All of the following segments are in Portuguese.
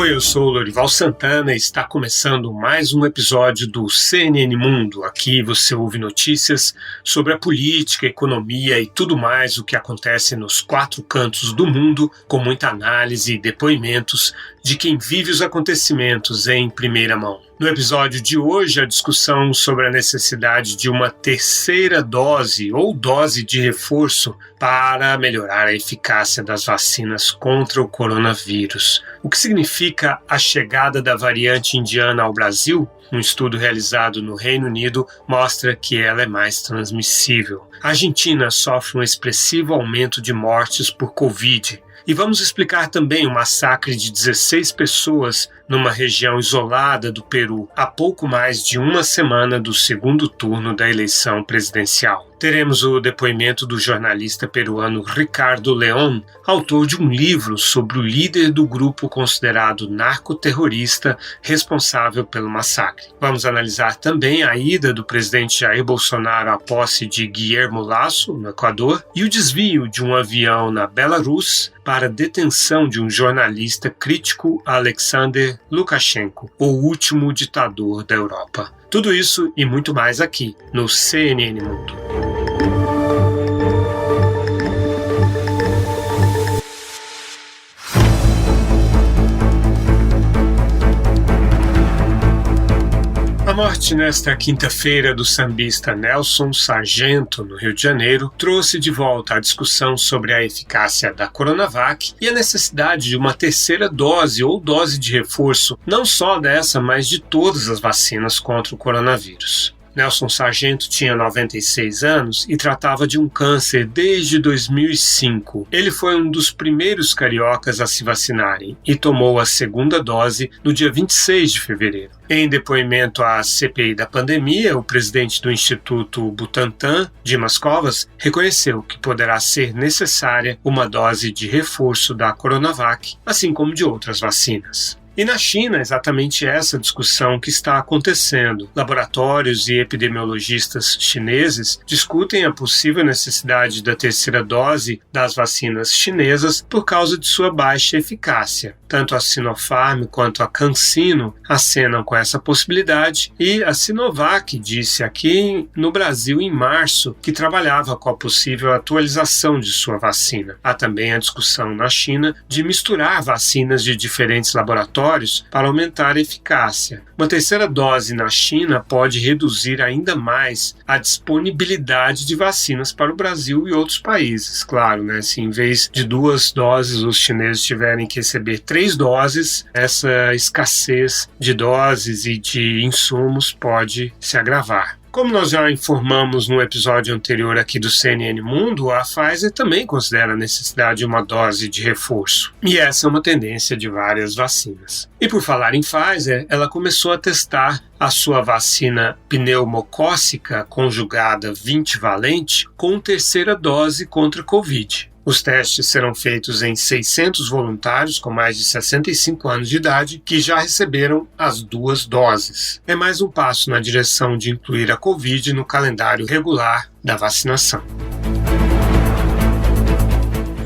Oi, eu sou o Lorival Santana e está começando mais um episódio do CNN Mundo. Aqui você ouve notícias sobre a política, a economia e tudo mais o que acontece nos quatro cantos do mundo, com muita análise e depoimentos de quem vive os acontecimentos em primeira mão. No episódio de hoje, a discussão sobre a necessidade de uma terceira dose ou dose de reforço para melhorar a eficácia das vacinas contra o coronavírus. O que significa a chegada da variante indiana ao Brasil? Um estudo realizado no Reino Unido mostra que ela é mais transmissível. A Argentina sofre um expressivo aumento de mortes por Covid. E vamos explicar também o massacre de 16 pessoas numa região isolada do Peru, há pouco mais de uma semana do segundo turno da eleição presidencial. Teremos o depoimento do jornalista peruano Ricardo León, autor de um livro sobre o líder do grupo considerado narcoterrorista responsável pelo massacre. Vamos analisar também a ida do presidente Jair Bolsonaro à posse de Guillermo Lasso, no Equador, e o desvio de um avião na Belarus para a detenção de um jornalista crítico a Alexander Lukashenko, o último ditador da Europa. Tudo isso e muito mais aqui no CNN Mundo. A morte nesta quinta-feira do sambista Nelson Sargento, no Rio de Janeiro, trouxe de volta a discussão sobre a eficácia da Coronavac e a necessidade de uma terceira dose ou dose de reforço, não só dessa, mas de todas as vacinas contra o coronavírus. Nelson Sargento tinha 96 anos e tratava de um câncer desde 2005. Ele foi um dos primeiros cariocas a se vacinarem e tomou a segunda dose no dia 26 de fevereiro. Em depoimento à CPI da pandemia, o presidente do Instituto Butantan, Dimas Covas, reconheceu que poderá ser necessária uma dose de reforço da Coronavac, assim como de outras vacinas. E na China, exatamente essa discussão que está acontecendo. Laboratórios e epidemiologistas chineses discutem a possível necessidade da terceira dose das vacinas chinesas por causa de sua baixa eficácia. Tanto a Sinopharm quanto a CanSino acenam com essa possibilidade e a Sinovac disse aqui no Brasil em março que trabalhava com a possível atualização de sua vacina. Há também a discussão na China de misturar vacinas de diferentes laboratórios para aumentar a eficácia. Uma terceira dose na China pode reduzir ainda mais a disponibilidade de vacinas para o Brasil e outros países. Claro, né? Se em vez de 2 doses os chineses tiverem que receber 3 doses, essa escassez de doses e de insumos pode se agravar. Como nós já informamos no episódio anterior aqui do CNN Mundo, a Pfizer também considera a necessidade de uma dose de reforço. E essa é uma tendência de várias vacinas. E por falar em Pfizer, ela começou a testar a sua vacina pneumocócica conjugada 20-valente com terceira dose contra Covid. Os testes serão feitos em 600 voluntários com mais de 65 anos de idade que já receberam as 2 doses. É mais um passo na direção de incluir a Covid no calendário regular da vacinação.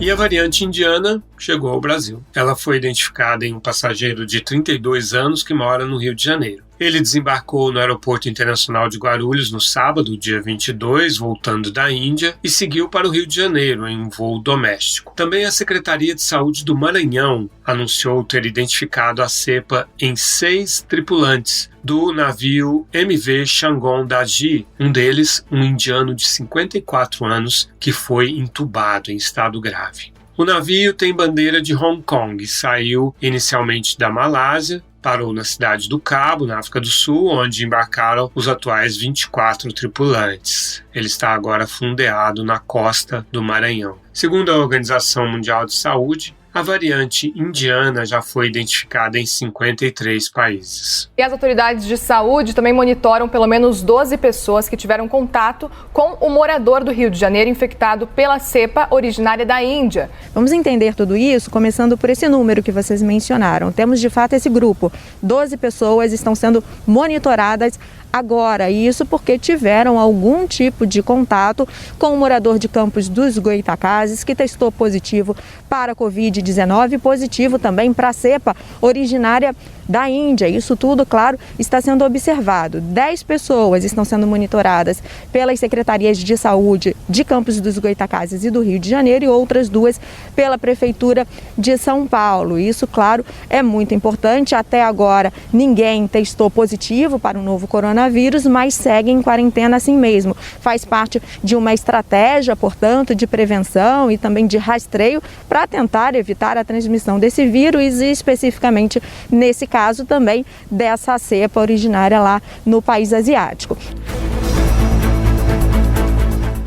E a variante indiana chegou ao Brasil. Ela foi identificada em um passageiro de 32 anos que mora no Rio de Janeiro. Ele desembarcou no Aeroporto Internacional de Guarulhos no sábado, dia 22, voltando da Índia, e seguiu para o Rio de Janeiro em um voo doméstico. Também a Secretaria de Saúde do Maranhão anunciou ter identificado a cepa em 6 tripulantes do navio MV Shangon Daji, um deles um indiano de 54 anos que foi entubado em estado grave. O navio tem bandeira de Hong Kong, saiu inicialmente da Malásia, parou na cidade do Cabo, na África do Sul, onde embarcaram os atuais 24 tripulantes. Ele está agora fundeado na costa do Maranhão. Segundo a Organização Mundial de Saúde, a variante indiana já foi identificada em 53 países. E as autoridades de saúde também monitoram pelo menos 12 pessoas que tiveram contato com o morador do Rio de Janeiro infectado pela cepa originária da Índia. Vamos entender tudo isso começando por esse número que vocês mencionaram. Temos de fato esse grupo. 12 pessoas estão sendo monitoradas agora. E isso porque tiveram algum tipo de contato com o morador de Campos dos Goytacazes, que testou positivo para a Covid-19, positivo também para a cepa originária da Índia. Isso tudo, claro, está sendo observado. 10 pessoas estão sendo monitoradas pelas secretarias de saúde de Campos dos Goytacazes e do Rio de Janeiro e outras 2 pela Prefeitura de São Paulo. Isso, claro, é muito importante. Até agora, ninguém testou positivo para o novo coronavírus, mas segue em quarentena assim mesmo. Faz parte de uma estratégia, portanto, de prevenção e também de rastreio para tentar evitar a transmissão desse vírus e especificamente nesse caso também dessa cepa originária lá no país asiático.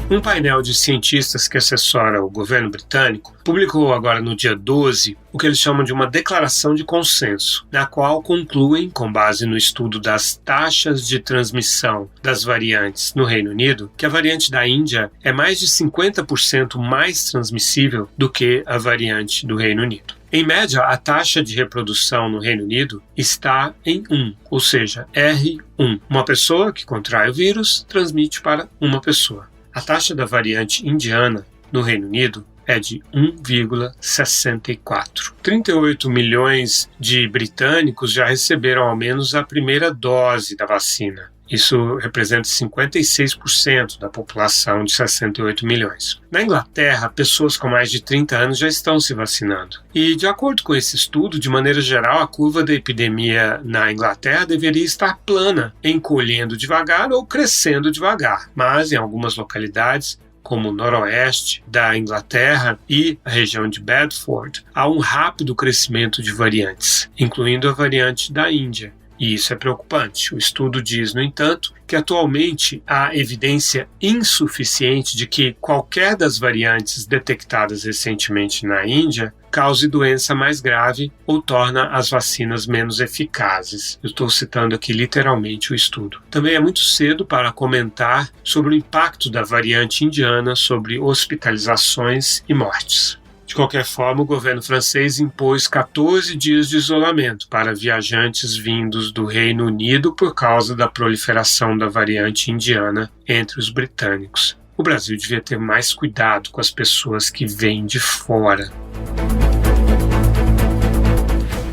Um painel de cientistas que assessora o governo britânico publicou agora no dia 12 o que eles chamam de uma declaração de consenso, na qual concluem, com base no estudo das taxas de transmissão das variantes no Reino Unido, que a variante da Índia é mais de 50% mais transmissível do que a variante do Reino Unido. Em média, a taxa de reprodução no Reino Unido está em 1, ou seja, R1. Uma pessoa que contrai o vírus transmite para uma pessoa. A taxa da variante indiana no Reino Unido é de 1,64. 38 milhões de britânicos já receberam ao menos a primeira dose da vacina. Isso representa 56% da população de 68 milhões. Na Inglaterra, pessoas com mais de 30 anos já estão se vacinando. E, de acordo com esse estudo, de maneira geral, a curva da epidemia na Inglaterra deveria estar plana, encolhendo devagar ou crescendo devagar. Mas, em algumas localidades, como o noroeste da Inglaterra e a região de Bedford, há um rápido crescimento de variantes, incluindo a variante da Índia. E isso é preocupante. O estudo diz, no entanto, que atualmente há evidência insuficiente de que qualquer das variantes detectadas recentemente na Índia cause doença mais grave ou torna as vacinas menos eficazes. Eu estou citando aqui literalmente o estudo. Também é muito cedo para comentar sobre o impacto da variante indiana sobre hospitalizações e mortes. De qualquer forma, o governo francês impôs 14 dias de isolamento para viajantes vindos do Reino Unido por causa da proliferação da variante indiana entre os britânicos. O Brasil devia ter mais cuidado com as pessoas que vêm de fora.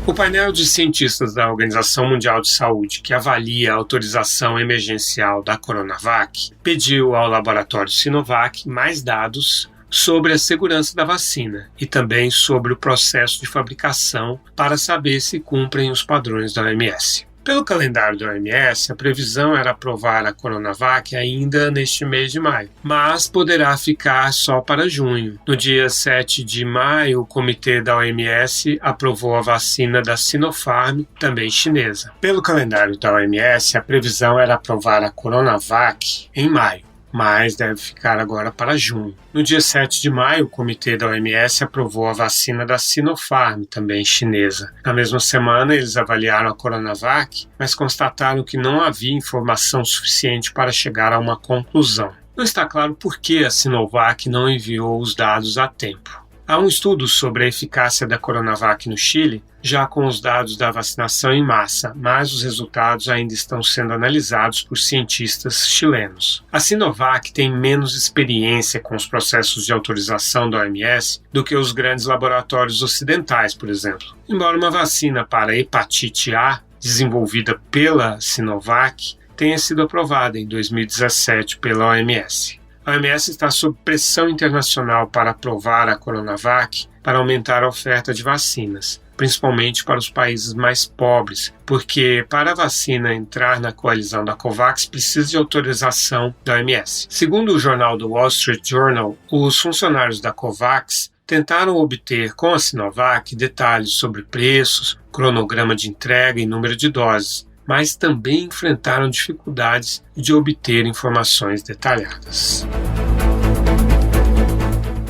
O painel de cientistas da Organização Mundial de Saúde, que avalia a autorização emergencial da Coronavac, pediu ao laboratório Sinovac mais dados sobre a segurança da vacina e também sobre o processo de fabricação para saber se cumprem os padrões da OMS. Pelo calendário da OMS, a previsão era aprovar a Coronavac ainda neste mês de maio, mas poderá ficar só para junho. No dia 7 de maio, o comitê da OMS aprovou a vacina da Sinopharm, também chinesa. Pelo calendário da OMS, a previsão era aprovar a Coronavac em maio, mas deve ficar agora para junho. No dia 7 de maio, o comitê da OMS aprovou a vacina da Sinopharm, também chinesa. Na mesma semana, eles avaliaram a Coronavac, mas constataram que não havia informação suficiente para chegar a uma conclusão. Não está claro por que a Sinovac não enviou os dados a tempo. Há um estudo sobre a eficácia da Coronavac no Chile, já com os dados da vacinação em massa, mas os resultados ainda estão sendo analisados por cientistas chilenos. A Sinovac tem menos experiência com os processos de autorização da OMS do que os grandes laboratórios ocidentais, por exemplo. Embora uma vacina para hepatite A, desenvolvida pela Sinovac, tenha sido aprovada em 2017 pela OMS. A OMS está sob pressão internacional para aprovar a Coronavac para aumentar a oferta de vacinas, principalmente para os países mais pobres, porque para a vacina entrar na coalizão da COVAX precisa de autorização da OMS. Segundo o jornal do Wall Street Journal, os funcionários da COVAX tentaram obter com a Sinovac detalhes sobre preços, cronograma de entrega e número de doses, mas também enfrentaram dificuldades de obter informações detalhadas.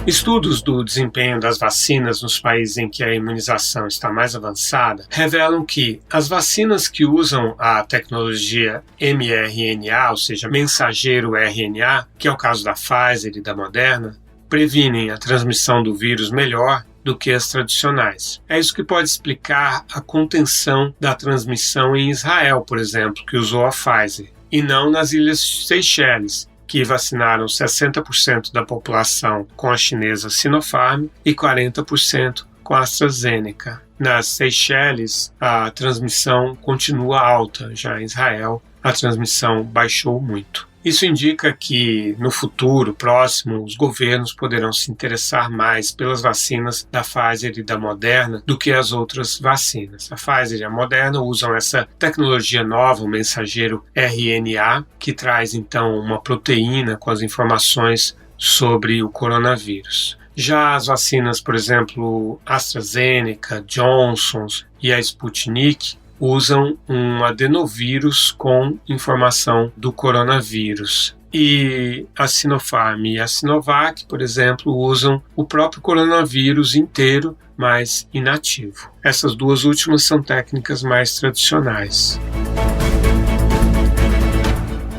Estudos do desempenho das vacinas nos países em que a imunização está mais avançada revelam que as vacinas que usam a tecnologia mRNA, ou seja, mensageiro RNA, que é o caso da Pfizer e da Moderna, previnem a transmissão do vírus melhor do que as tradicionais. É isso que pode explicar a contenção da transmissão em Israel, por exemplo, que usou a Pfizer. e não nas Ilhas Seychelles, que vacinaram 60% da população com a chinesa Sinopharm e 40% com a AstraZeneca. Nas Seychelles, a transmissão continua alta, já em Israel, a transmissão baixou muito. Isso indica que, no futuro próximo, os governos poderão se interessar mais pelas vacinas da Pfizer e da Moderna do que as outras vacinas. A Pfizer e a Moderna usam essa tecnologia nova, o mensageiro RNA, que traz, então, uma proteína com as informações sobre o coronavírus. Já as vacinas, por exemplo, AstraZeneca, Johnson e a Sputnik, usam um adenovírus com informação do coronavírus. E a Sinopharm e a Sinovac, por exemplo, usam o próprio coronavírus inteiro, mas inativo. Essas duas últimas são técnicas mais tradicionais.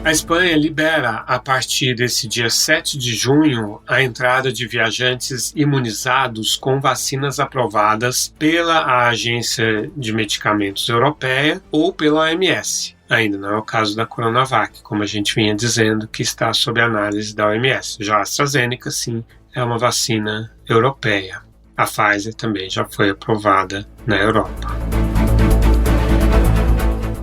A Espanha libera, a partir desse dia 7 de junho, a entrada de viajantes imunizados com vacinas aprovadas pela Agência de Medicamentos Europeia ou pela OMS. Ainda não é o caso da Coronavac, como a gente vinha dizendo, que está sob análise da OMS. Já a AstraZeneca, sim, é uma vacina europeia. A Pfizer também já foi aprovada na Europa.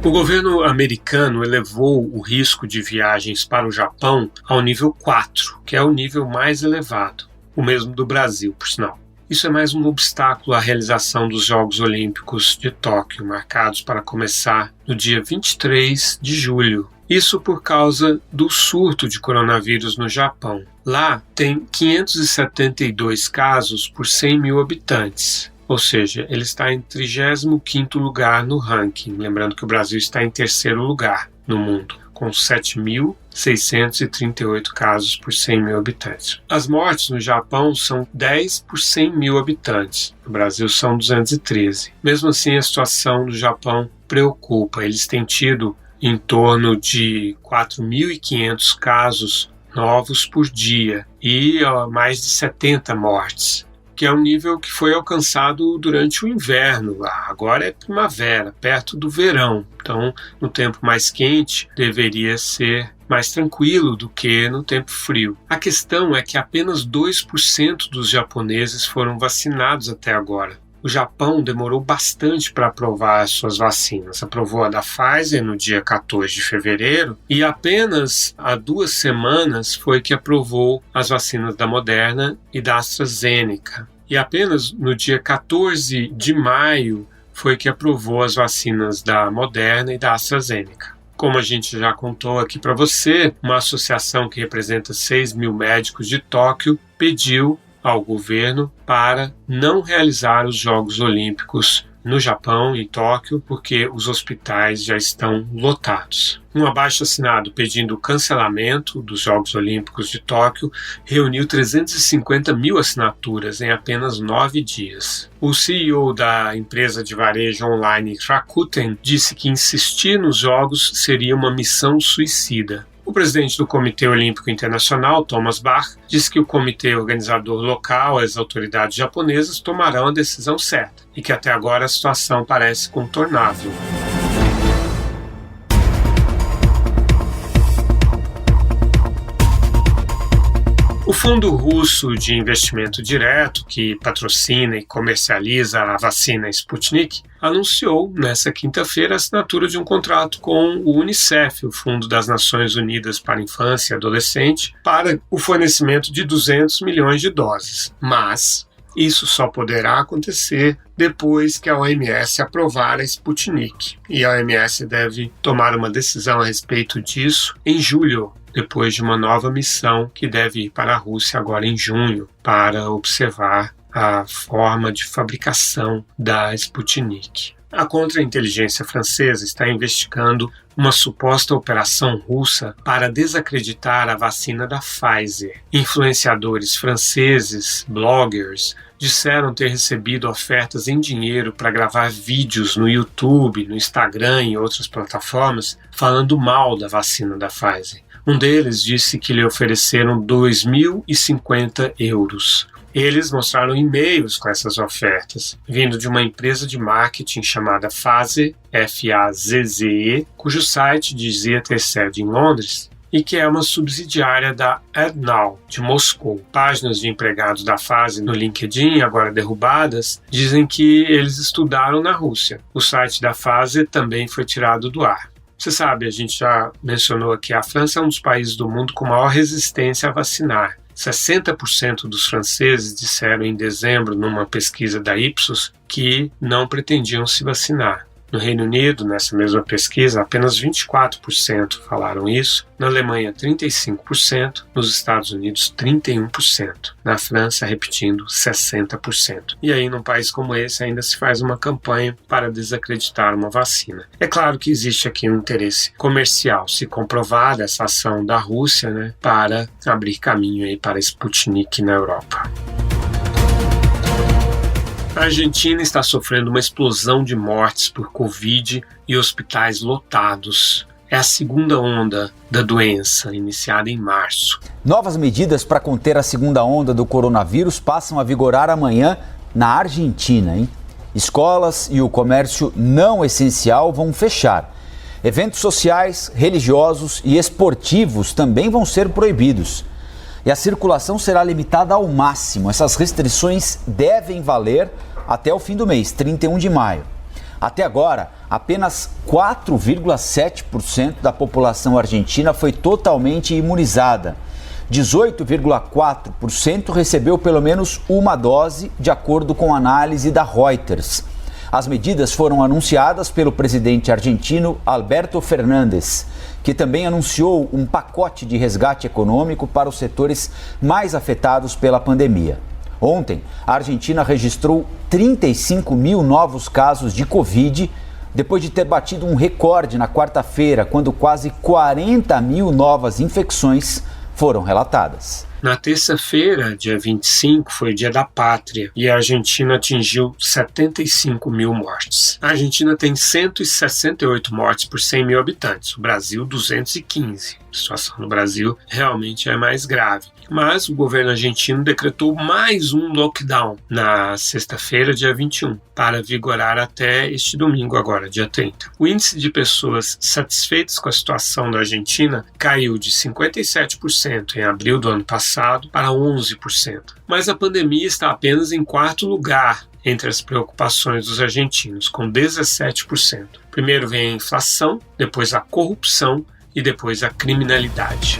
O governo americano elevou o risco de viagens para o Japão ao nível 4, que é o nível mais elevado, o mesmo do Brasil, por sinal. Isso é mais um obstáculo à realização dos Jogos Olímpicos de Tóquio, marcados para começar no dia 23 de julho. Isso por causa do surto de coronavírus no Japão. Lá tem 572 casos por 100 mil habitantes. Ou seja, ele está em 35º lugar no ranking, lembrando que o Brasil está em 3º lugar no mundo, com 7.638 casos por 100 mil habitantes. As mortes no Japão são 10 por 100 mil habitantes, no Brasil são 213. Mesmo assim, a situação do Japão preocupa. Eles têm tido em torno de 4.500 casos novos por dia e mais de 70 mortes, que é um nível que foi alcançado durante o inverno. Agora é primavera, perto do verão. Então, no tempo mais quente, deveria ser mais tranquilo do que no tempo frio. A questão é que apenas 2% dos japoneses foram vacinados até agora. O Japão demorou bastante para aprovar as suas vacinas. Aprovou a da Pfizer no dia 14 de fevereiro e apenas há 2 semanas foi que aprovou as vacinas da Moderna e da AstraZeneca. E apenas no dia 14 de maio foi que aprovou as vacinas da Moderna e da AstraZeneca. Como a gente já contou aqui para você, uma associação que representa 6 mil médicos de Tóquio pediu ao governo para não realizar os Jogos Olímpicos no Japão, em Tóquio, porque os hospitais já estão lotados. Um abaixo-assinado pedindo o cancelamento dos Jogos Olímpicos de Tóquio reuniu 350 mil assinaturas em apenas 9 dias. O CEO da empresa de varejo online Rakuten disse que insistir nos Jogos seria uma missão suicida. O presidente do Comitê Olímpico Internacional, Thomas Bach, disse que o comitê organizador local e as autoridades japonesas tomarão a decisão certa e que até agora a situação parece contornável. O Fundo Russo de Investimento Direto, que patrocina e comercializa a vacina Sputnik, anunciou nesta quinta-feira a assinatura de um contrato com o UNICEF, o Fundo das Nações Unidas para a Infância e Adolescente, para o fornecimento de 200 milhões de doses. Mas isso só poderá acontecer depois que a OMS aprovar a Sputnik. E a OMS deve tomar uma decisão a respeito disso em julho, depois de uma nova missão que deve ir para a Rússia agora em junho, para observar a forma de fabricação da Sputnik. A contra-inteligência francesa está investigando uma suposta operação russa para desacreditar a vacina da Pfizer. Influenciadores franceses, bloggers, disseram ter recebido ofertas em dinheiro para gravar vídeos no YouTube, no Instagram e outras plataformas falando mal da vacina da Pfizer. Um deles disse que lhe ofereceram 2.050 euros. Eles mostraram e-mails com essas ofertas, vindo de uma empresa de marketing chamada Phase, FAZZE, cujo site dizia ter sede em Londres, e que é uma subsidiária da AdNow, de Moscou. Páginas de empregados da Fase no LinkedIn, agora derrubadas, dizem que eles estudaram na Rússia. O site da Fase também foi tirado do ar. Você sabe, a gente já mencionou aqui, a França é um dos países do mundo com maior resistência a vacinar. 60% dos franceses disseram em dezembro, numa pesquisa da Ipsos, que não pretendiam se vacinar. No Reino Unido, nessa mesma pesquisa, apenas 24% falaram isso. Na Alemanha, 35%. Nos Estados Unidos, 31%. Na França, repetindo, 60%. E aí, num país como esse, ainda se faz uma campanha para desacreditar uma vacina. É claro que existe aqui um interesse comercial, se comprovada essa ação da Rússia, para abrir caminho aí para Sputnik na Europa. A Argentina está sofrendo uma explosão de mortes por Covid e hospitais lotados. É a segunda onda da doença, iniciada em março. Novas medidas para conter a segunda onda do coronavírus passam a vigorar amanhã na Argentina, hein? Escolas e o comércio não essencial vão fechar. Eventos sociais, religiosos e esportivos também vão ser proibidos. E a circulação será limitada ao máximo. Essas restrições devem valer até o fim do mês, 31 de maio. Até agora, apenas 4,7% da população argentina foi totalmente imunizada. 18,4% recebeu pelo menos uma dose, de acordo com a análise da Reuters. As medidas foram anunciadas pelo presidente argentino Alberto Fernández, que também anunciou um pacote de resgate econômico para os setores mais afetados pela pandemia. Ontem, a Argentina registrou 35 mil novos casos de Covid, depois de ter batido um recorde na quarta-feira, quando quase 40 mil novas infecções foram relatadas. Na terça-feira, dia 25, foi o Dia da Pátria e a Argentina atingiu 75 mil mortes. A Argentina tem 168 mortes por 100 mil habitantes, o Brasil 215. A situação no Brasil realmente é mais grave. Mas o governo argentino decretou mais um lockdown na sexta-feira, dia 21, para vigorar até este domingo agora, dia 30. O índice de pessoas satisfeitas com a situação da Argentina caiu de 57% em abril do ano passado para 11%. Mas a pandemia está apenas em quarto lugar entre as preocupações dos argentinos, com 17%. Primeiro vem a inflação, depois a corrupção e depois a criminalidade.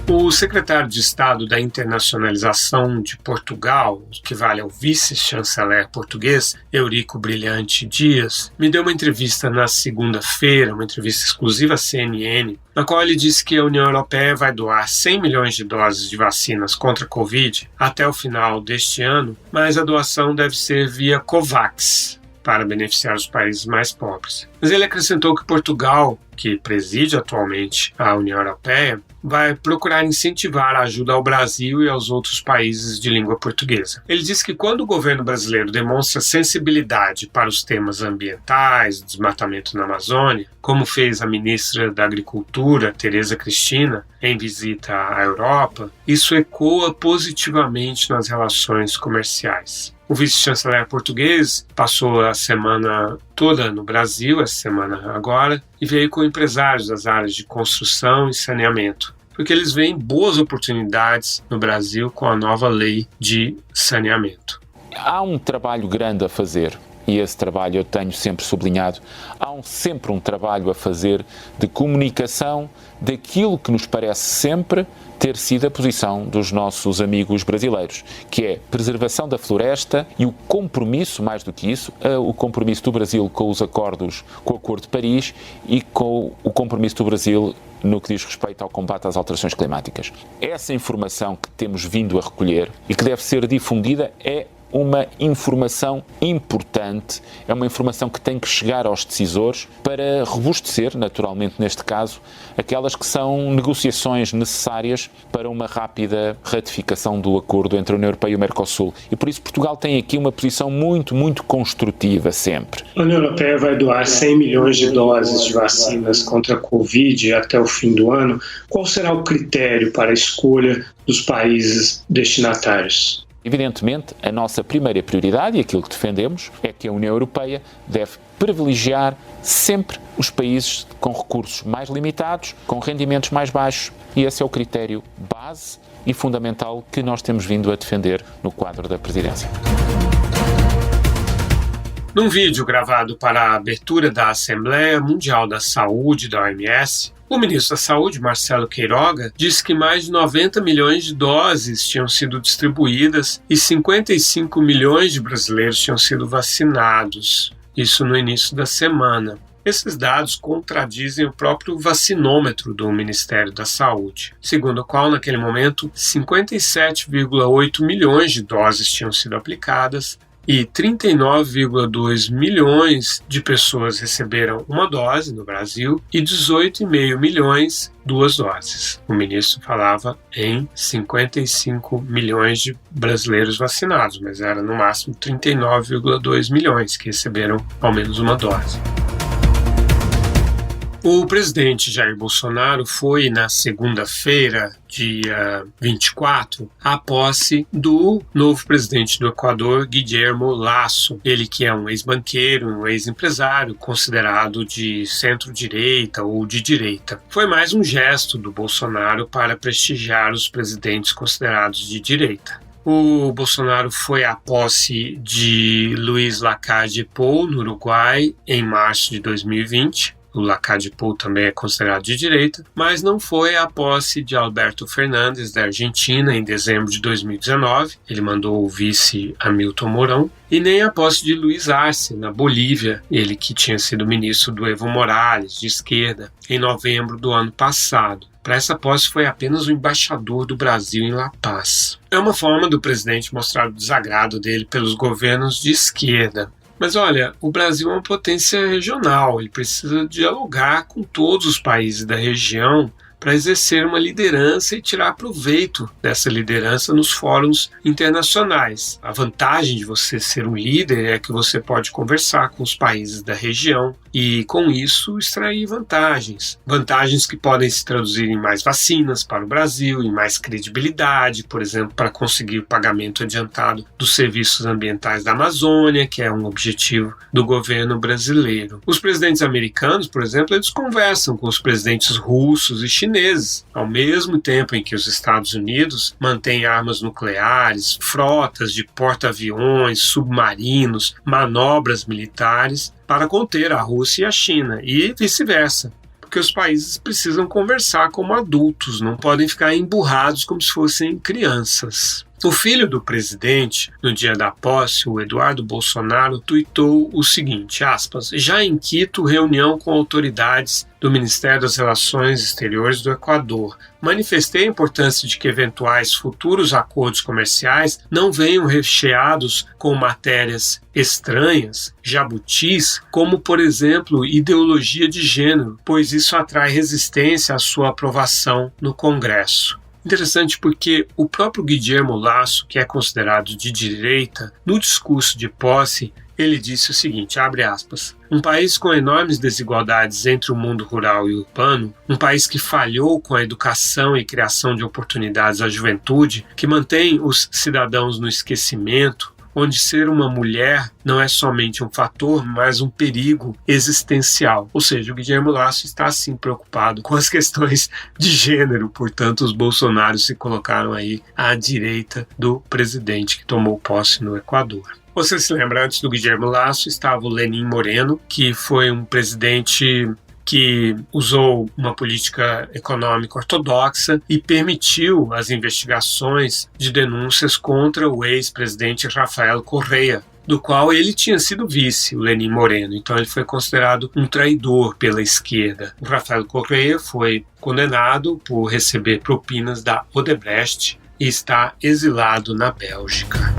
O secretário de Estado da Internacionalização de Portugal, que vale ao vice-chanceler português, Eurico Brilhante Dias, me deu uma entrevista na segunda-feira, uma entrevista exclusiva à CNN, na qual ele disse que a União Europeia vai doar 100 milhões de doses de vacinas contra a Covid até o final deste ano, mas a doação deve ser via COVAX, para beneficiar os países mais pobres. Mas ele acrescentou que Portugal, que preside atualmente a União Europeia, vai procurar incentivar a ajuda ao Brasil e aos outros países de língua portuguesa. Ele disse que quando o governo brasileiro demonstra sensibilidade para os temas ambientais, desmatamento na Amazônia, como fez a ministra da Agricultura, Tereza Cristina, em visita à Europa, isso ecoa positivamente nas relações comerciais. O vice-chanceler português passou a semana toda no Brasil, essa semana agora, e veio com empresários das áreas de construção e saneamento, porque eles veem boas oportunidades no Brasil com a nova lei de saneamento. Há um trabalho grande a fazer. E esse trabalho eu tenho sempre sublinhado. Há sempre um trabalho a fazer de comunicação daquilo que nos parece sempre ter sido a posição dos nossos amigos brasileiros, que é preservação da floresta e o compromisso, mais do que isso, o compromisso do Brasil com os acordos, com o Acordo de Paris e com o compromisso do Brasil no que diz respeito ao combate às alterações climáticas. Essa informação que temos vindo a recolher e que deve ser difundida é uma informação importante, é uma informação que tem que chegar aos decisores para robustecer, naturalmente neste caso, aquelas que são negociações necessárias para uma rápida ratificação do acordo entre a União Europeia e o Mercosul. E por isso Portugal tem aqui uma posição muito, muito construtiva sempre. A União Europeia vai doar 100 milhões de doses de vacinas contra a Covid até o fim do ano. Qual será o critério para a escolha dos países destinatários? Evidentemente, a nossa primeira prioridade, e aquilo que defendemos, é que a União Europeia deve privilegiar sempre os países com recursos mais limitados, com rendimentos mais baixos, e esse é o critério base e fundamental que nós temos vindo a defender no quadro da presidência. Num vídeo gravado para a abertura da Assembleia Mundial da Saúde da OMS, o ministro da Saúde, Marcelo Queiroga, disse que mais de 90 milhões de doses tinham sido distribuídas e 55 milhões de brasileiros tinham sido vacinados. Isso no início da semana. Esses dados contradizem o próprio vacinômetro do Ministério da Saúde, segundo o qual, naquele momento, 57,8 milhões de doses tinham sido aplicadas e 39,2 milhões de pessoas receberam uma dose no Brasil e 18,5 milhões 2 doses. O ministro falava em 55 milhões de brasileiros vacinados, mas era no máximo 39,2 milhões que receberam ao menos uma dose. O presidente Jair Bolsonaro foi na segunda-feira, dia 24, à posse do novo presidente do Equador, Guillermo Lasso. Ele que é um ex-banqueiro, um ex-empresário, considerado de centro-direita ou de direita. Foi mais um gesto do Bolsonaro para prestigiar os presidentes considerados de direita. O Bolsonaro foi à posse de Luiz Lacalle Pou, no Uruguai, em março de 2020. O Lacalle Pou também é considerado de direita, mas não foi à posse de Alberto Fernandes, da Argentina, em dezembro de 2019. Ele mandou o vice Hamilton Mourão. E nem à posse de Luiz Arce, na Bolívia, ele que tinha sido ministro do Evo Morales, de esquerda, em novembro do ano passado. Para essa posse foi apenas o embaixador do Brasil em La Paz. É uma forma do presidente mostrar o desagrado dele pelos governos de esquerda. Mas olha, o Brasil é uma potência regional, ele precisa dialogar com todos os países da região para exercer uma liderança e tirar proveito dessa liderança nos fóruns internacionais. A vantagem de você ser um líder é que você pode conversar com os países da região e, com isso, extrair vantagens. Vantagens que podem se traduzir em mais vacinas para o Brasil, em mais credibilidade, por exemplo, para conseguir o pagamento adiantado dos serviços ambientais da Amazônia, que é um objetivo do governo brasileiro. Os presidentes americanos, por exemplo, eles conversam com os presidentes russos e chineses, ao mesmo tempo em que os Estados Unidos mantêm armas nucleares, frotas de porta-aviões, submarinos, manobras militares para conter a Rússia e a China, e vice-versa. Porque os países precisam conversar como adultos, não podem ficar emburrados como se fossem crianças. O filho do presidente, no dia da posse, o Eduardo Bolsonaro, tuitou o seguinte, aspas, já em Quito, reunião com autoridades do Ministério das Relações Exteriores do Equador. Manifestei a importância de que eventuais futuros acordos comerciais não venham recheados com matérias estranhas, jabutis, como, por exemplo, ideologia de gênero, pois isso atrai resistência à sua aprovação no Congresso. Interessante porque o próprio Guillermo Lasso, que é considerado de direita, no discurso de posse, ele disse o seguinte, abre aspas, um país com enormes desigualdades entre o mundo rural e urbano, um país que falhou com a educação e criação de oportunidades à juventude, que mantém os cidadãos no esquecimento, onde ser uma mulher não é somente um fator, mas um perigo existencial. Ou seja, o Guillermo Lasso está sim preocupado com as questões de gênero, portanto os bolsonaros se colocaram aí à direita do presidente que tomou posse no Equador. Você se lembra, antes do Guillermo Lasso estava o Lenín Moreno, que foi um presidente que usou uma política econômica ortodoxa e permitiu as investigações de denúncias contra o ex-presidente Rafael Correa, do qual ele tinha sido vice, o Lenín Moreno. Então ele foi considerado um traidor pela esquerda. O Rafael Correa foi condenado por receber propinas da Odebrecht e está exilado na Bélgica.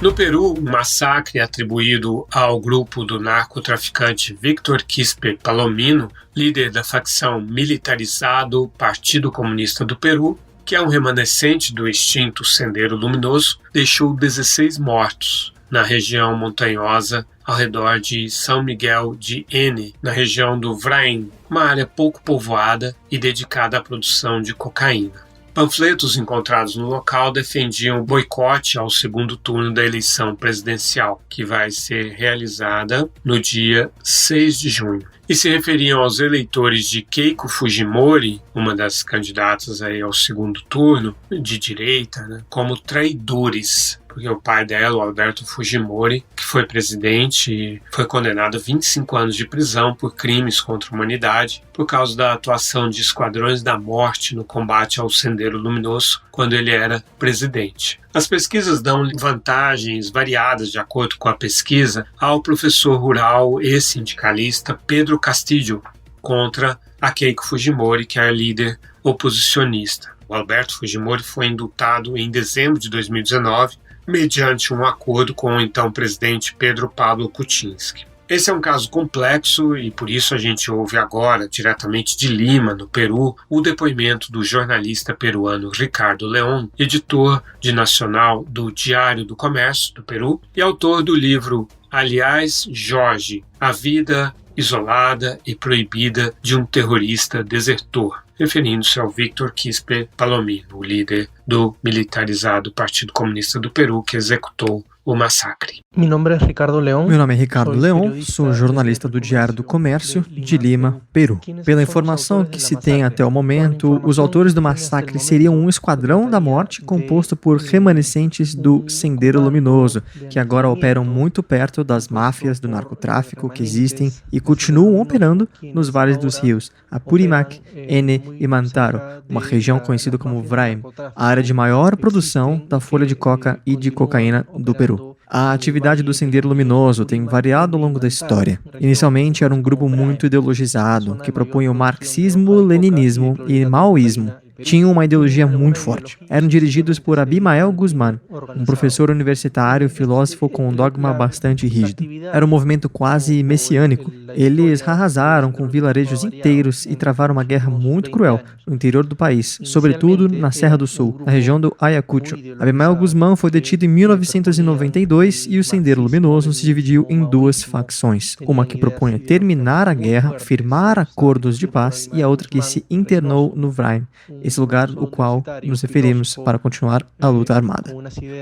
No Peru, um massacre atribuído ao grupo do narcotraficante Víctor Quispe Palomino, líder da facção militarizado Partido Comunista do Peru, que é um remanescente do extinto Sendero Luminoso, deixou 16 mortos na região montanhosa ao redor de São Miguel de N, na região do Vrain, uma área pouco povoada e dedicada à produção de cocaína. Panfletos encontrados no local defendiam o boicote ao segundo turno da eleição presidencial, que vai ser realizada no dia 6 de junho. E se referiam aos eleitores de Keiko Fujimori, uma das candidatas aí ao segundo turno, de direita, como traidores. Porque o pai dela, o Alberto Fujimori, que foi presidente, foi condenado a 25 anos de prisão por crimes contra a humanidade por causa da atuação de esquadrões da morte no combate ao Sendero Luminoso quando ele era presidente. As pesquisas dão vantagens variadas de acordo com a pesquisa ao professor rural e sindicalista Pedro Castillo contra a Keiko Fujimori, que é a líder oposicionista. O Alberto Fujimori foi indultado em dezembro de 2019 mediante um acordo com o então presidente Pedro Pablo Kuczynski. Esse é um caso complexo e por isso a gente ouve agora, diretamente de Lima, no Peru, o depoimento do jornalista peruano Ricardo León, editor de nacional do Diário do Comércio do Peru e autor do livro Aliás, Jorge, a vida isolada e proibida de um terrorista desertor, referindo-se ao Víctor Quispe Palomino, o líder do militarizado Partido Comunista do Peru que executou o massacre. Meu nome é Ricardo León, sou jornalista do Diário do Comércio de Lima, Peru. Pela informação que se tem até o momento, os autores do massacre seriam um esquadrão da morte composto por remanescentes do Sendero Luminoso, que agora operam muito perto das máfias do narcotráfico que existem e continuam operando nos vales dos rios Apurímac, Ene e Mantaro, uma região conhecida como Vraim, a área de maior produção da folha de coca e de cocaína do Peru. A atividade do Sendero Luminoso tem variado ao longo da história. Inicialmente era um grupo muito ideologizado, que propunha o marxismo, leninismo e maoísmo. Tinham uma ideologia muito forte. Eram dirigidos por Abimael Guzmán, um professor universitário e filósofo com um dogma bastante rígido. Era um movimento quase messiânico. Eles arrasaram com vilarejos inteiros e travaram uma guerra muito cruel no interior do país, sobretudo na Serra do Sul, na região do Ayacucho. Abimael Guzmán foi detido em 1992 e o Sendero Luminoso se dividiu em duas facções, uma que propunha terminar a guerra, firmar acordos de paz, e a outra que se internou no Vraim, esse lugar ao qual nos referimos para continuar a luta armada.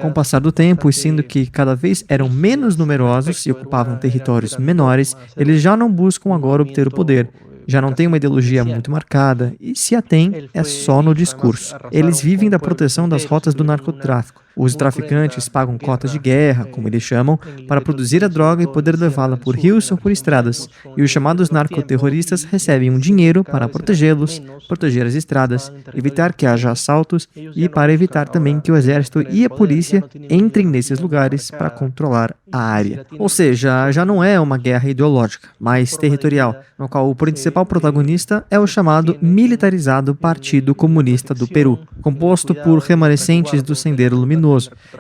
Com o passar do tempo, e sendo que cada vez eram menos numerosos e ocupavam territórios menores, eles já não buscam agora obter o poder. Já não tem uma ideologia muito marcada, e se a tem, é só no discurso. Eles vivem da proteção das rotas do narcotráfico. Os traficantes pagam cotas de guerra, como eles chamam, para produzir a droga e poder levá-la por rios ou por estradas. E os chamados narcoterroristas recebem um dinheiro para protegê-los, proteger as estradas, evitar que haja assaltos e para evitar também que o exército e a polícia entrem nesses lugares para controlar a área. Ou seja, já não é uma guerra ideológica, mas territorial, no qual o principal protagonista é o chamado militarizado Partido Comunista do Peru, composto por remanescentes do Sendero Luminoso,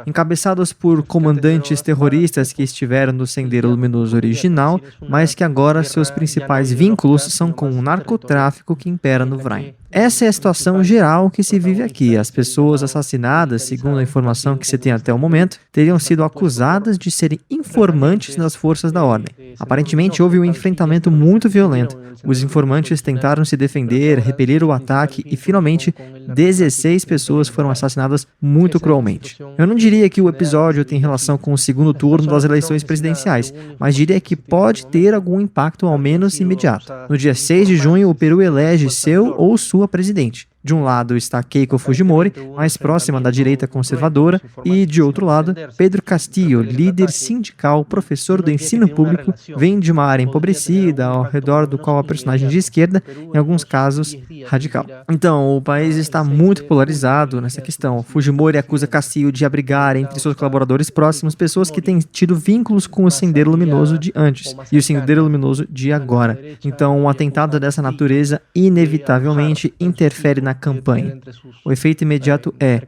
encabeçados por comandantes terroristas que estiveram no Sendero Luminoso original, mas que agora seus principais vínculos são com o narcotráfico que impera no Vraim. Essa é a situação geral que se vive aqui. As pessoas assassinadas, segundo a informação que se tem até o momento, teriam sido acusadas de serem informantes das forças da ordem. Aparentemente, houve um enfrentamento muito violento. Os informantes tentaram se defender, repelir o ataque e, finalmente, 16 pessoas foram assassinadas muito cruelmente. Eu não diria que o episódio tem relação com o segundo turno das eleições presidenciais, mas diria que pode ter algum impacto, ao menos imediato. No dia 6 de junho, o Peru elege seu ou sua presidente. De um lado está Keiko Fujimori, mais próxima da direita conservadora, e, de outro lado, Pedro Castillo, líder sindical, professor do ensino público, vem de uma área empobrecida, ao redor do qual a personagem de esquerda, em alguns casos, radical. Então, o país está muito polarizado nessa questão. Fujimori acusa Castillo de abrigar entre seus colaboradores próximos pessoas que têm tido vínculos com o Sendero Luminoso de antes e o Sendero Luminoso de agora. Então, um atentado dessa natureza inevitavelmente interfere na campanha. O efeito imediato é: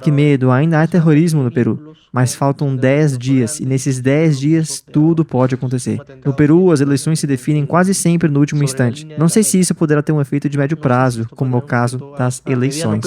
que medo, ainda há terrorismo no Peru. Mas faltam 10 dias, e nesses 10 dias tudo pode acontecer. No Peru, as eleições se definem quase sempre no último instante. Não sei se isso poderá ter um efeito de médio prazo, como é o caso das eleições.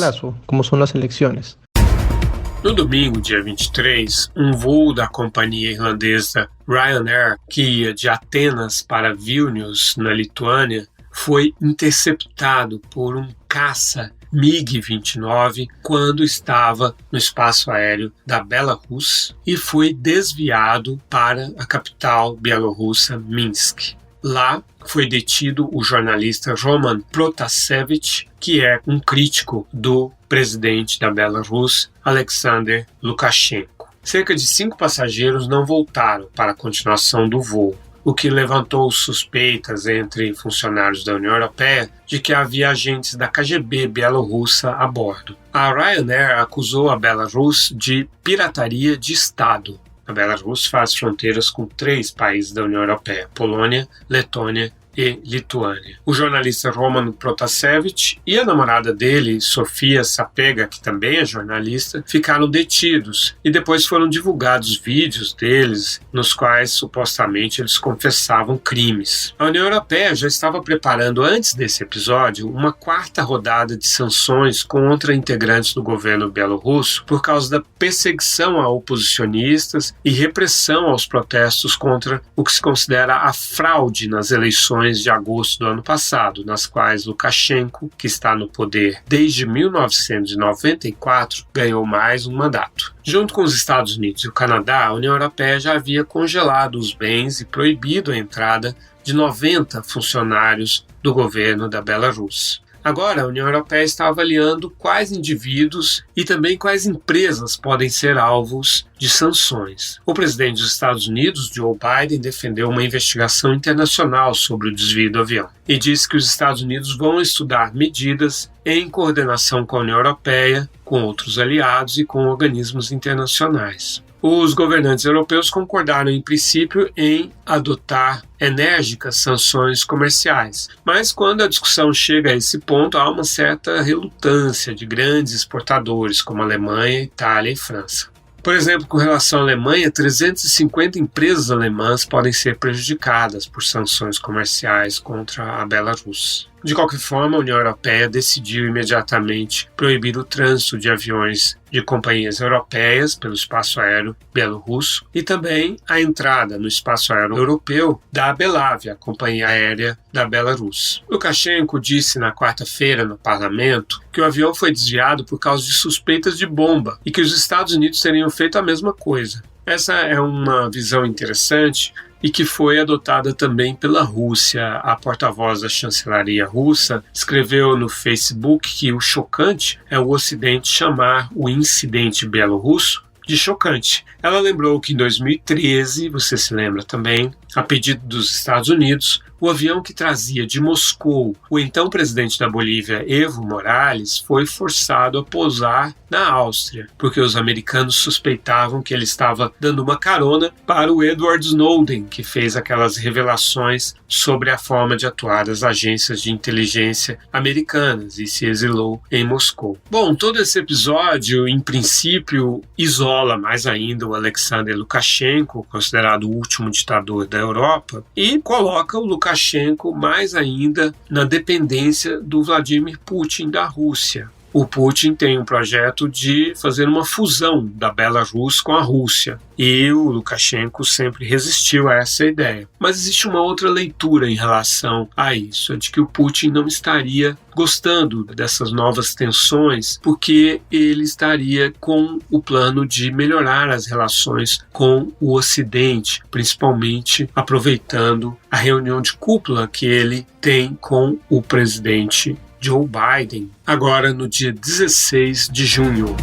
No domingo, dia 23, um voo da companhia irlandesa Ryanair, que ia de Atenas para Vilnius, na Lituânia, foi interceptado por um caça MiG-29 quando estava no espaço aéreo da Belarus e foi desviado para a capital bielorrussa, Minsk. Lá foi detido o jornalista Roman Protasevich, que é um crítico do presidente da Belarus, Alexander Lukashenko. Cerca de 5 passageiros não voltaram para a continuação do voo, o que levantou suspeitas entre funcionários da União Europeia de que havia agentes da KGB bielorrussa a bordo. A Ryanair acusou a Belarus de pirataria de Estado. A Belarus faz fronteiras com 3 países da União Europeia: Polônia, Letônia e Lituânia. O jornalista Roman Protasevich e a namorada dele, Sofia Sapega, que também é jornalista, ficaram detidos e depois foram divulgados vídeos deles nos quais supostamente eles confessavam crimes. A União Europeia já estava preparando antes desse episódio uma 4ª rodada de sanções contra integrantes do governo bielorrusso por causa da perseguição a oposicionistas e repressão aos protestos contra o que se considera a fraude nas eleições de agosto do ano passado, nas quais Lukashenko, que está no poder desde 1994, ganhou mais um mandato. Junto com os Estados Unidos e o Canadá, a União Europeia já havia congelado os bens e proibido a entrada de 90 funcionários do governo da Belarus. Agora, a União Europeia está avaliando quais indivíduos e também quais empresas podem ser alvos de sanções. O presidente dos Estados Unidos, Joe Biden, defendeu uma investigação internacional sobre o desvio do avião e disse que os Estados Unidos vão estudar medidas em coordenação com a União Europeia, com outros aliados e com organismos internacionais. Os governantes europeus concordaram, em princípio, em adotar enérgicas sanções comerciais. Mas quando a discussão chega a esse ponto, há uma certa relutância de grandes exportadores, como Alemanha, Itália e França. Por exemplo, com relação à Alemanha, 350 empresas alemãs podem ser prejudicadas por sanções comerciais contra a Belarus. De qualquer forma, a União Europeia decidiu imediatamente proibir o trânsito de aviões de companhias europeias pelo espaço aéreo bielorrusso e também a entrada no espaço aéreo europeu da Belavia, a companhia aérea da Belarus. Lukashenko disse na quarta-feira no parlamento que o avião foi desviado por causa de suspeitas de bomba e que os Estados Unidos teriam feito a mesma coisa. Essa é uma visão interessante e que foi adotada também pela Rússia. A porta-voz da chancelaria russa escreveu no Facebook que o chocante é o Ocidente chamar o incidente bielorrusso de chocante. Ela lembrou que em 2013, você se lembra também, a pedido dos Estados Unidos, o avião que trazia de Moscou o então presidente da Bolívia, Evo Morales, foi forçado a pousar na Áustria, porque os americanos suspeitavam que ele estava dando uma carona para o Edward Snowden, que fez aquelas revelações sobre a forma de atuar das agências de inteligência americanas e se exilou em Moscou. Bom, todo esse episódio, em princípio, isola mais ainda o Alexander Lukashenko, considerado o último ditador da Europa, e coloca o Lukashenko mais ainda na dependência do Vladimir Putin da Rússia. O Putin tem um projeto de fazer uma fusão da Belarus com a Rússia e o Lukashenko sempre resistiu a essa ideia. Mas existe uma outra leitura em relação a isso, é de que o Putin não estaria gostando dessas novas tensões porque ele estaria com o plano de melhorar as relações com o Ocidente, principalmente aproveitando a reunião de cúpula que ele tem com o presidente Joe Biden, agora no dia 16 de junho.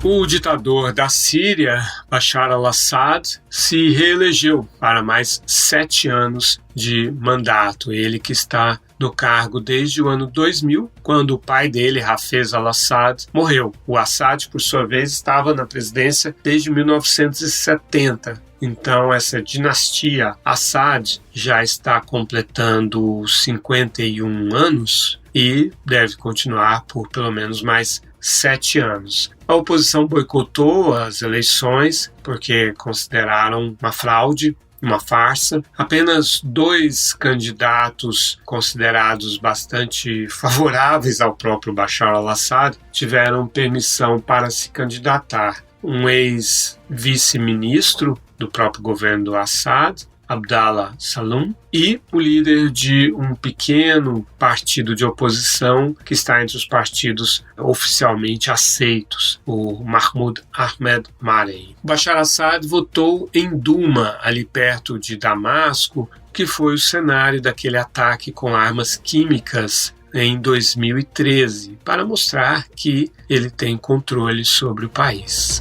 O ditador da Síria, Bashar al-Assad, se reelegeu para mais 7 anos de mandato. Ele que está no cargo desde o ano 2000, quando o pai dele, Hafez al-Assad, morreu. O Assad, por sua vez, estava na presidência desde 1970. Então, essa dinastia Assad já está completando 51 anos e deve continuar por pelo menos mais 7 anos. A oposição boicotou as eleições porque consideraram uma fraude, uma farsa. Apenas 2 candidatos considerados bastante favoráveis ao próprio Bashar al-Assad tiveram permissão para se candidatar. Um ex-vice-ministro do próprio governo do Assad Abdallah Salum, e o líder de um pequeno partido de oposição que está entre os partidos oficialmente aceitos, o Mahmoud Ahmed Marei. Bashar Assad votou em Duma, ali perto de Damasco, que foi o cenário daquele ataque com armas químicas em 2013, para mostrar que ele tem controle sobre o país.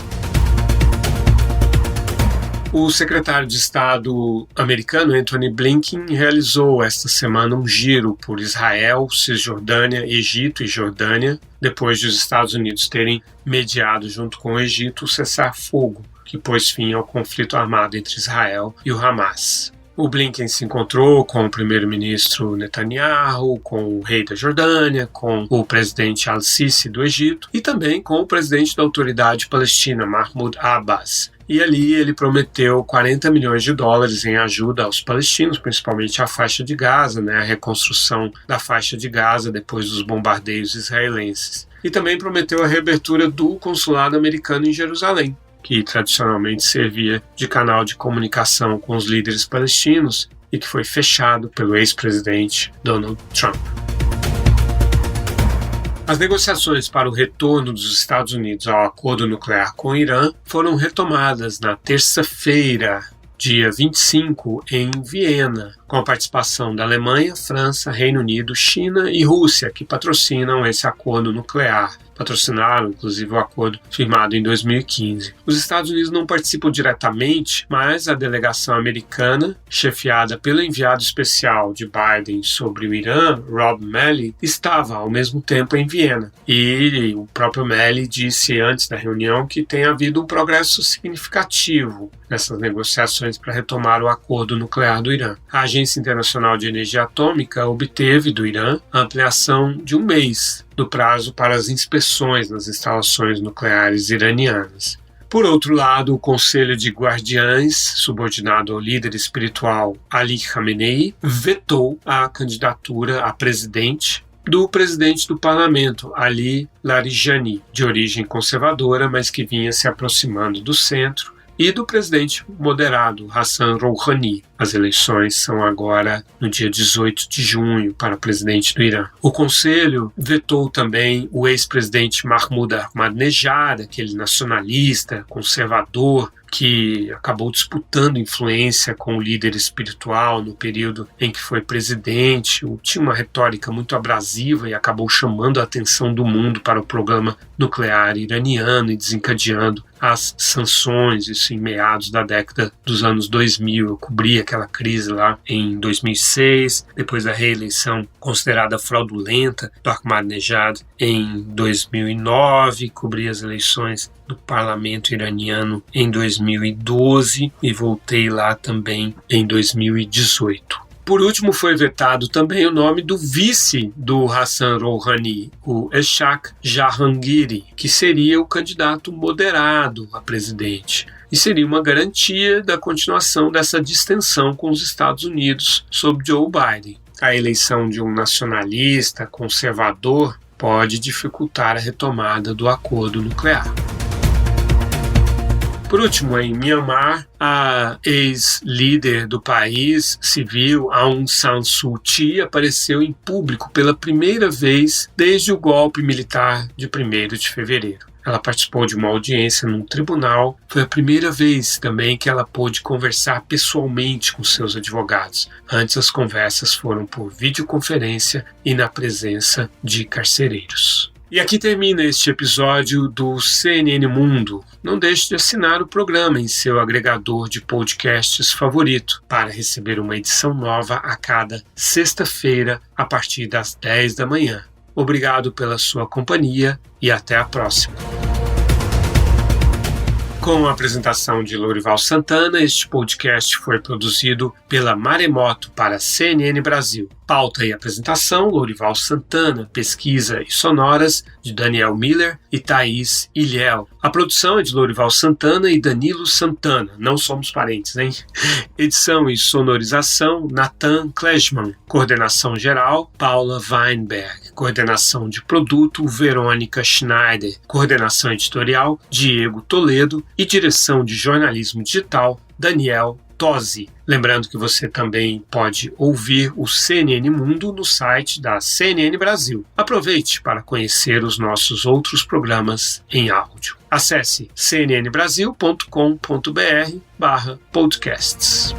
O secretário de Estado americano, Antony Blinken, realizou esta semana um giro por Israel, Cisjordânia, Egito e Jordânia, depois de os Estados Unidos terem mediado junto com o Egito o cessar-fogo, que pôs fim ao conflito armado entre Israel e o Hamas. O Blinken se encontrou com o primeiro-ministro Netanyahu, com o rei da Jordânia, com o presidente Al-Sisi do Egito e também com o presidente da Autoridade Palestina, Mahmoud Abbas. E ali ele prometeu 40 milhões de dólares em ajuda aos palestinos, principalmente à faixa de Gaza, a reconstrução da faixa de Gaza depois dos bombardeios israelenses. E também prometeu a reabertura do consulado americano em Jerusalém, que tradicionalmente servia de canal de comunicação com os líderes palestinos e que foi fechado pelo ex-presidente Donald Trump. As negociações para o retorno dos Estados Unidos ao acordo nuclear com o Irã foram retomadas na terça-feira, dia 25, em Viena, com a participação da Alemanha, França, Reino Unido, China e Rússia, que patrocinam esse acordo nuclear. Patrocinaram, inclusive, o acordo firmado em 2015. Os Estados Unidos não participam diretamente, mas a delegação americana, chefiada pelo enviado especial de Biden sobre o Irã, Rob Malley, estava ao mesmo tempo em Viena. E o próprio Malley disse antes da reunião que tem havido um progresso significativo nessas negociações para retomar o acordo nuclear do Irã. A Agência Internacional de Energia Atômica obteve do Irã a ampliação de 1 mês do prazo para as inspeções nas instalações nucleares iranianas. Por outro lado, o Conselho de Guardiães, subordinado ao líder espiritual Ali Khamenei, vetou a candidatura a presidente do presidente do parlamento, Ali Larijani, de origem conservadora, mas que vinha se aproximando do centro, e do presidente moderado, Hassan Rouhani. As eleições são agora no dia 18 de junho para presidente do Irã. O Conselho vetou também o ex-presidente Mahmoud Ahmadinejad, aquele nacionalista, conservador, que acabou disputando influência com o líder espiritual no período em que foi presidente. Tinha uma retórica muito abrasiva e acabou chamando a atenção do mundo para o programa nuclear iraniano e desencadeando as sanções, isso em meados da década dos anos 2000. Eu cobri aquela crise lá em 2006, depois da reeleição considerada fraudulenta do Ahmadinejad em 2009, cobri as eleições do parlamento iraniano em 2012 e voltei lá também em 2018. Por último, foi vetado também o nome do vice do Hassan Rouhani, o Eshaq Jahangiri, que seria o candidato moderado a presidente. E seria uma garantia da continuação dessa distensão com os Estados Unidos sob Joe Biden. A eleição de um nacionalista conservador pode dificultar a retomada do acordo nuclear. Por último, em Myanmar, a ex-líder do país civil, Aung San Suu Kyi, apareceu em público pela primeira vez desde o golpe militar de 1º de fevereiro. Ela participou de uma audiência num tribunal. Foi a primeira vez também que ela pôde conversar pessoalmente com seus advogados. Antes, as conversas foram por videoconferência e na presença de carcereiros. E aqui termina este episódio do CNN Mundo. Não deixe de assinar o programa em seu agregador de podcasts favorito para receber uma edição nova a cada sexta-feira a partir das 10 da manhã. Obrigado pela sua companhia e até a próxima. Com a apresentação de Lourival Santana, este podcast foi produzido pela Maremoto para CNN Brasil. Pauta e apresentação, Lourival Santana. Pesquisa e sonoras, de Daniel Miller e Thaís Ilhéu. A produção é de Lourival Santana e Danilo Santana. Não somos parentes, hein? Edição e sonorização, Nathan Kleshman. Coordenação geral, Paula Weinberg. Coordenação de produto, Verônica Schneider. Coordenação editorial, Diego Toledo. E direção de jornalismo digital, Daniel Tosi. Lembrando que você também pode ouvir o CNN Mundo no site da CNN Brasil. Aproveite para conhecer os nossos outros programas em áudio. Acesse cnnbrasil.com.br/podcasts.